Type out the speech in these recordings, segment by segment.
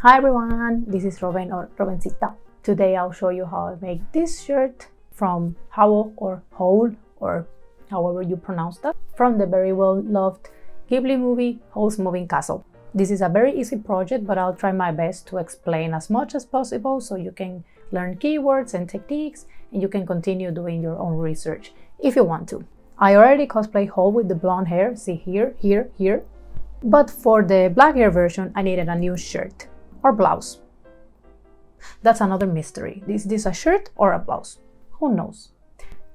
Hi everyone, this is Robin or Robencita. Today I'll show you how I make this shirt from Howl or Howl or however you pronounce that, from the very well loved Ghibli movie Howl's Moving Castle. This is a very easy project, but I'll try my best to explain as much as possible so you can learn keywords and techniques and you can continue doing your own research if you want to. I already cosplay Howl with the blonde hair, see here, here. But for the black hair version I needed a new shirt. Or blouse. That's another mystery. Is this a shirt or a blouse? Who knows?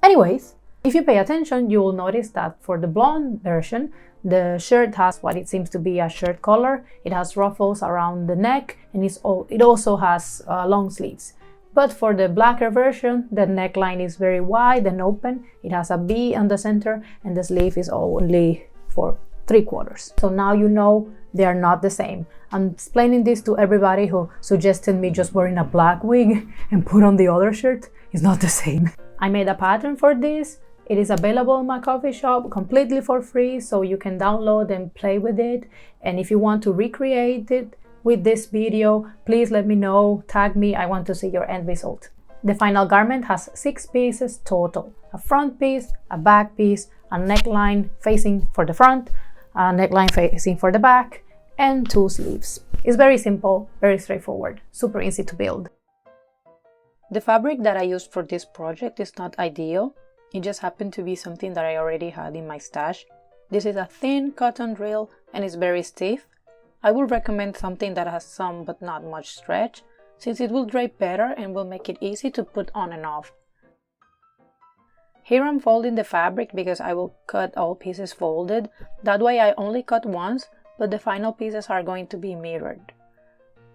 Anyways, if you pay attention, you will notice that for the blonde version, the shirt has what it seems to be a shirt collar. It has ruffles around the neck and it also has long sleeves. But for the blacker version, the neckline is very wide and open. It has a V on the center and the sleeve is only for 3/4. So now you know they are not the same. I'm explaining this to everybody who suggested me just wearing a black wig and put on the other shirt. It's not the same. I made a pattern for this. It is available in my coffee shop completely for free, so you can download and play with it. And if you want to recreate it with this video, please let me know, tag me, I want to see your end result. The final garment has 6 pieces total. A front piece, a back piece, a neckline facing for the front, a neckline facing for the back, and 2 sleeves. It's very simple, very straightforward, super easy to build. The fabric that I used for this project is not ideal. It just happened to be something that I already had in my stash. This is a thin cotton reel and it's very stiff. I would recommend something that has some but not much stretch, since it will drape better and will make it easy to put on and off. Here I'm folding the fabric because I will cut all pieces folded. That way I only cut once, but the final pieces are going to be mirrored.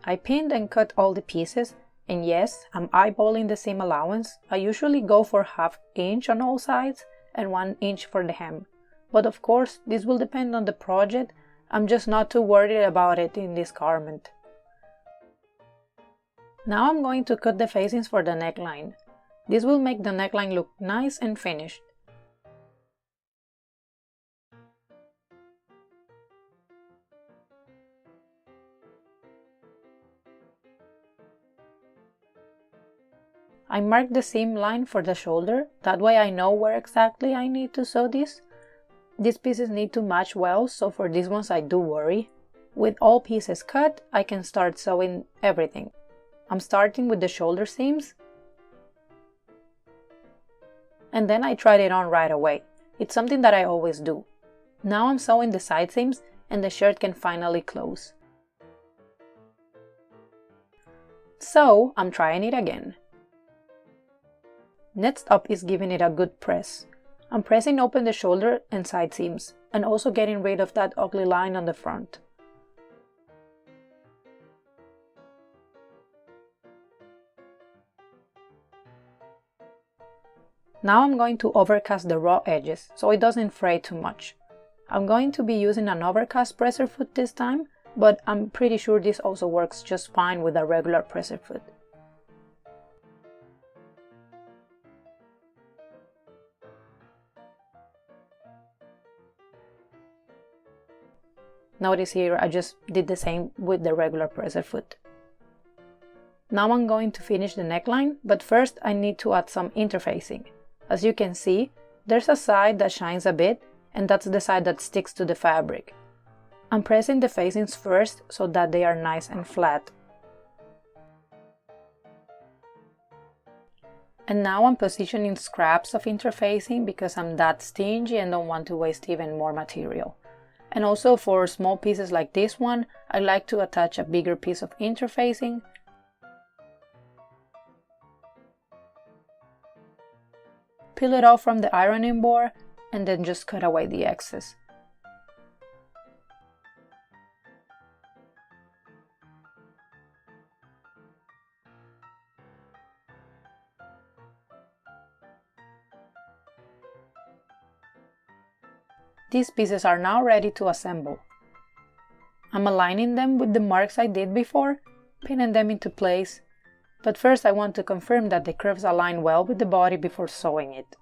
I pinned and cut all the pieces, and yes, I'm eyeballing the seam allowance. I usually go for 1/2 inch on all sides and 1 inch for the hem. But of course, this will depend on the project. I'm just not too worried about it in this garment. Now I'm going to cut the facings for the neckline. This will make the neckline look nice and finished. I marked the seam line for the shoulder, that way I know where exactly I need to sew this. These pieces need to match well, so for these ones I do worry. With all pieces cut, I can start sewing everything. I'm starting with the shoulder seams, and then I tried it on right away. It's something that I always do. Now I'm sewing the side seams and the shirt can finally close. So I'm trying it again. Next up is giving it a good press. I'm pressing open the shoulder and side seams, and also getting rid of that ugly line on the front. Now I'm going to overcast the raw edges, so it doesn't fray too much. I'm going to be using an overcast presser foot this time, but I'm pretty sure this also works just fine with a regular presser foot. Notice here I just did the same with the regular presser foot. Now I'm going to finish the neckline, but first I need to add some interfacing. As you can see, there's a side that shines a bit, and that's the side that sticks to the fabric. I'm pressing the facings first so that they are nice and flat. And now I'm positioning scraps of interfacing because I'm that stingy and don't want to waste even more material. And also for small pieces like this one, I like to attach a bigger piece of interfacing. Peel it off from the ironing board and then just cut away the excess. These pieces are now ready to assemble. I'm aligning them with the marks I did before, pinning them into place, but first I want to confirm that the curves align well with the body before sewing it.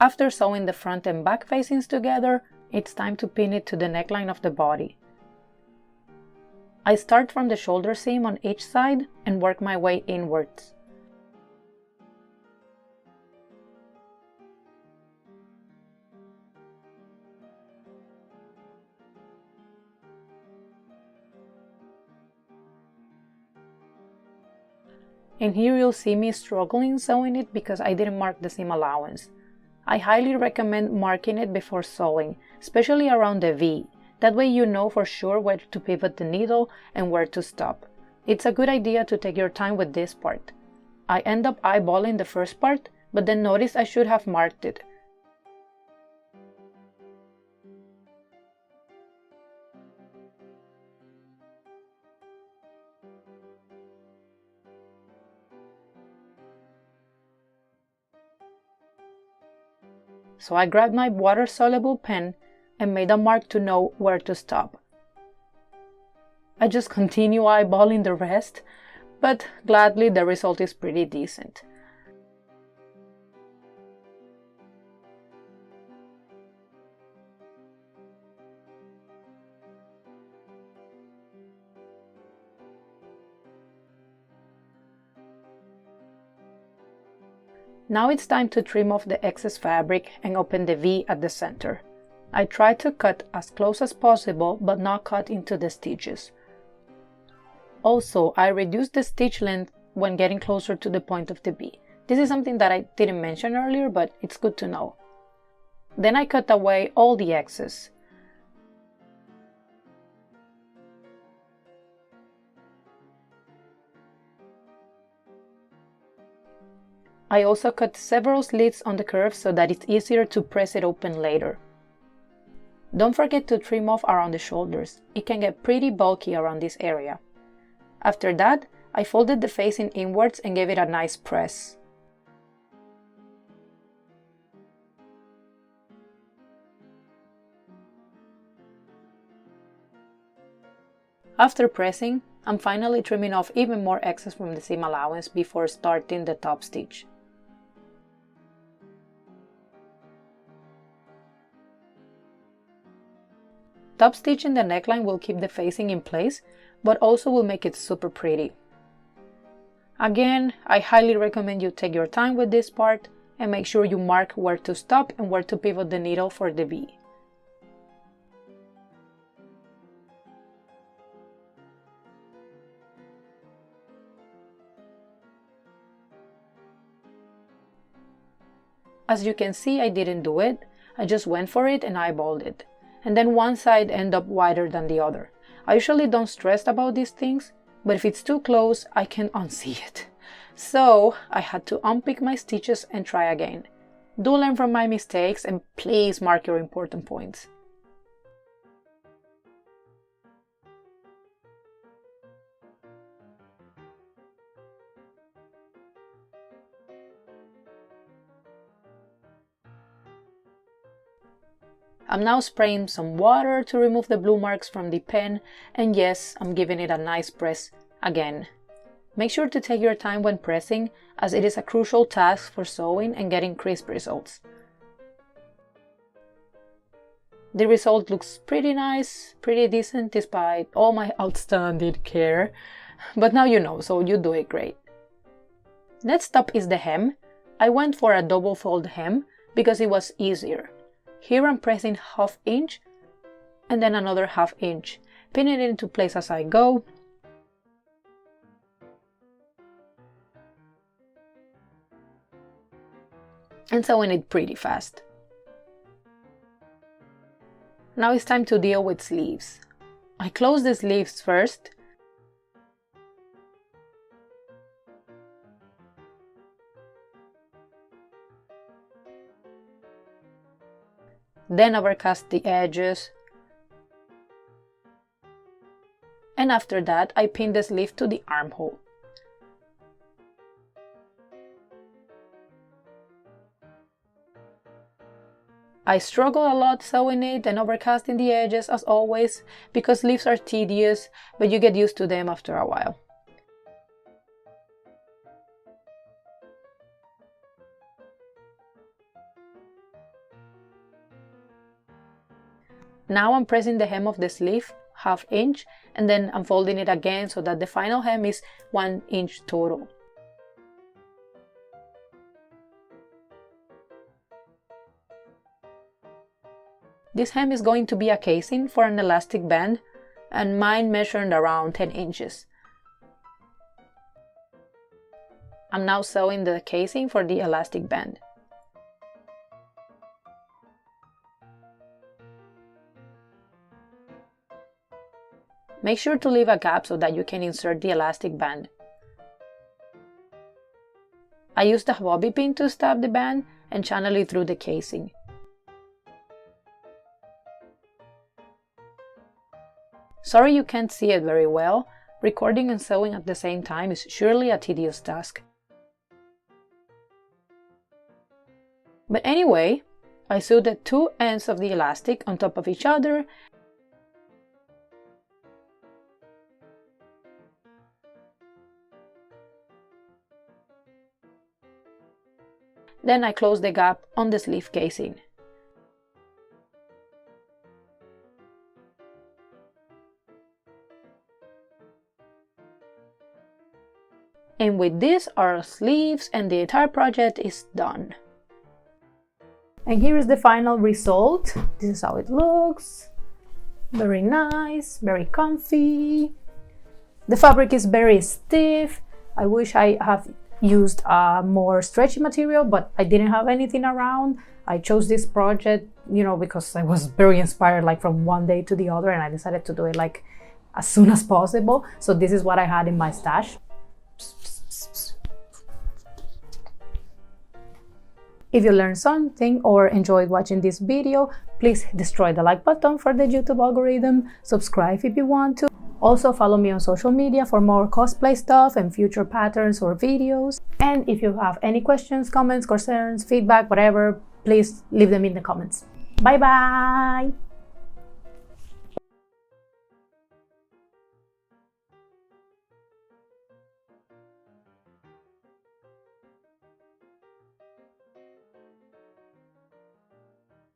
After sewing the front and back facings together, it's time to pin it to the neckline of the body. I start from the shoulder seam on each side and work my way inwards. And here you'll see me struggling sewing it because I didn't mark the seam allowance. I highly recommend marking it before sewing, especially around the V. That way you know for sure where to pivot the needle and where to stop. It's a good idea to take your time with this part. I end up eyeballing the first part, but then notice I should have marked it. So I grabbed my water-soluble pen and made a mark to know where to stop. I just continue eyeballing the rest, but gladly the result is pretty decent. Now it's time to trim off the excess fabric and open the V at the center. I try to cut as close as possible but not cut into the stitches. Also, I reduce the stitch length when getting closer to the point of the V. This is something that I didn't mention earlier, but it's good to know. Then I cut away all the excess. I also cut several slits on the curve so that it's easier to press it open later. Don't forget to trim off around the shoulders. It can get pretty bulky around this area. After that, I folded the facing inwards and gave it a nice press. After pressing, I'm finally trimming off even more excess from the seam allowance before starting the top stitch. Top stitching the neckline will keep the facing in place, but also will make it super pretty. Again, I highly recommend you take your time with this part and make sure you mark where to stop and where to pivot the needle for the V. As you can see, I didn't do it. I just went for it and eyeballed it. And then one side ended up wider than the other. I usually don't stress about these things, but if it's too close, I can unsee it. So I had to unpick my stitches and try again. Do learn from my mistakes and please mark your important points. I'm now spraying some water to remove the blue marks from the pen, and yes, I'm giving it a nice press again. Make sure to take your time when pressing, as it is a crucial task for sewing and getting crisp results. The result looks pretty nice, pretty decent despite all my outstanding care, but now you know, so you do it great. Next up is the hem. I went for a double fold hem because it was easier. Here I'm pressing 1/2 inch and then another 1/2 inch, pinning it into place as I go. And sewing it pretty fast. Now it's time to deal with sleeves. I close the sleeves first. Then overcast the edges. And after that, I pin the sleeve to the armhole. I struggle a lot sewing it and overcasting the edges as always, because sleeves are tedious, but you get used to them after a while. Now I'm pressing the hem of the sleeve 1/2 inch and then I'm folding it again so that the final hem is 1 inch total. This hem is going to be a casing for an elastic band, and mine measured around 10 inches. I'm now sewing the casing for the elastic band. Make sure to leave a gap so that you can insert the elastic band. I used a bobby pin to stab the band and channel it through the casing. Sorry you can't see it very well. Recording and sewing at the same time is surely a tedious task. But anyway, I sewed the two ends of the elastic on top of each other. Then I closed the gap on the sleeve casing. And with this, our sleeves and the entire project is done. And here is the final result. This is how it looks. Very nice, very comfy. The fabric is very stiff. I wish I have used a more stretchy material, but I didn't have anything around. I chose this project, because I was very inspired like from one day to the other, and I decided to do it like as soon as possible. So this is what I had in my stash. If you learned something or enjoyed watching this video, please destroy the like button for the YouTube algorithm, subscribe if you want to. Also follow me on social media for more cosplay stuff and future patterns or videos. And if you have any questions, comments, concerns, feedback, whatever, please leave them in the comments. Bye bye!